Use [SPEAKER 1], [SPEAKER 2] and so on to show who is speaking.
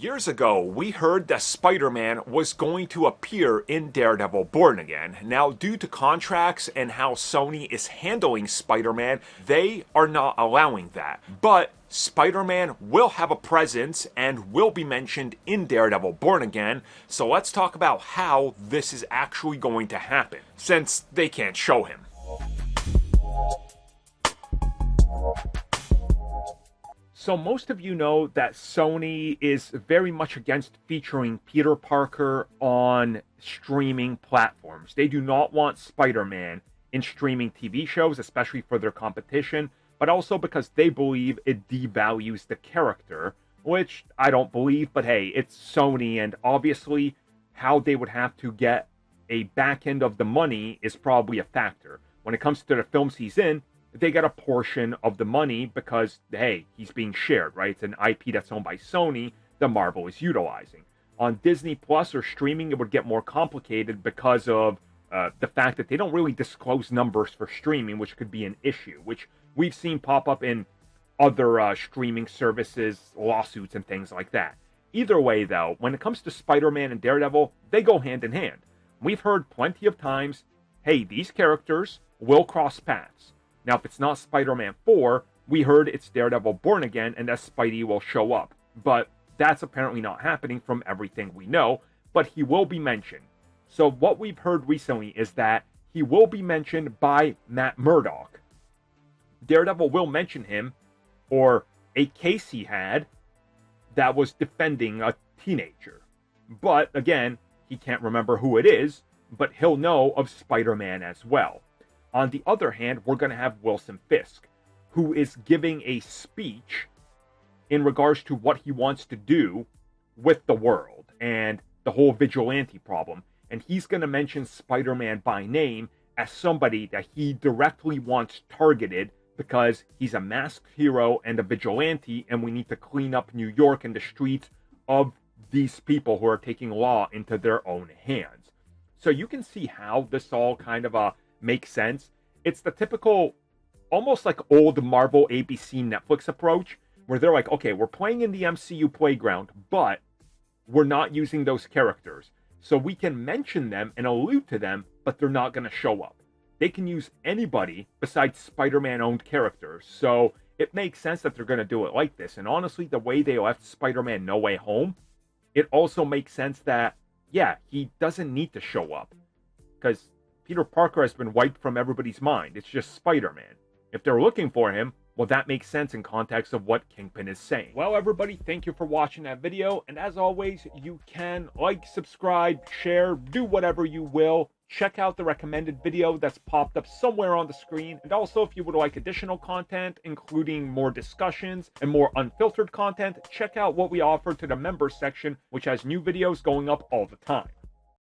[SPEAKER 1] Years ago, we heard that Spider-Man was going to appear in Daredevil Born Again. Now, due to contracts and how Sony is handling Spider-Man, they are not allowing that. But Spider-Man will have a presence and will be mentioned in Daredevil Born Again, so let's talk about how this is actually going to happen, since they can't show him. So most of you know that Sony is very much against featuring Peter Parker on streaming platforms. They do not want Spider-Man in streaming TV shows, especially for their competition, but also because they believe it devalues the character, which I don't believe, but hey, it's Sony, and obviously how they would have to get a back end of the money is probably a factor. When it comes to the films he's in, they get a portion of the money because, hey, he's being shared, right? It's an IP that's owned by Sony that Marvel is utilizing. On Disney Plus or streaming, it would get more complicated because of the fact that they don't really disclose numbers for streaming, which could be an issue, which we've seen pop up in other streaming services, lawsuits, and things like that. Either way, though, when it comes to Spider-Man and Daredevil, they go hand in hand. We've heard plenty of times, hey, these characters will cross paths. Now, if it's not Spider-Man 4, we heard it's Daredevil Born Again, and that Spidey will show up. But that's apparently not happening from everything we know, but he will be mentioned. So what we've heard recently is that he will be mentioned by Matt Murdock. Daredevil will mention him, or a case he had that was defending a teenager. But, again, he can't remember who it is, but he'll know of Spider-Man as well. On the other hand, we're going to have Wilson Fisk, who is giving a speech in regards to what he wants to do with the world and the whole vigilante problem. And he's going to mention Spider-Man by name as somebody that he directly wants targeted because he's a masked hero and a vigilante, and we need to clean up New York and the streets of these people who are taking law into their own hands. So you can see how this all kind of makes sense. It's the typical, almost like old Marvel ABC Netflix approach, where they're like, okay, we're playing in the MCU playground, but we're not using those characters. So we can mention them and allude to them, but they're not going to show up. They can use anybody besides Spider-Man-owned characters. So it makes sense that they're going to do it like this. And honestly, the way they left Spider-Man No Way Home, it also makes sense that, yeah, he doesn't need to show up. Because Peter Parker has been wiped from everybody's mind. It's just Spider-Man. If they're looking for him, well, that makes sense in context of what Kingpin is saying. Well, everybody, thank you for watching that video. And as always, you can like, subscribe, share, do whatever you will. Check out the recommended video that's popped up somewhere on the screen. And also, if you would like additional content, including more discussions and more unfiltered content, check out what we offer to the members section, which has new videos going up all the time.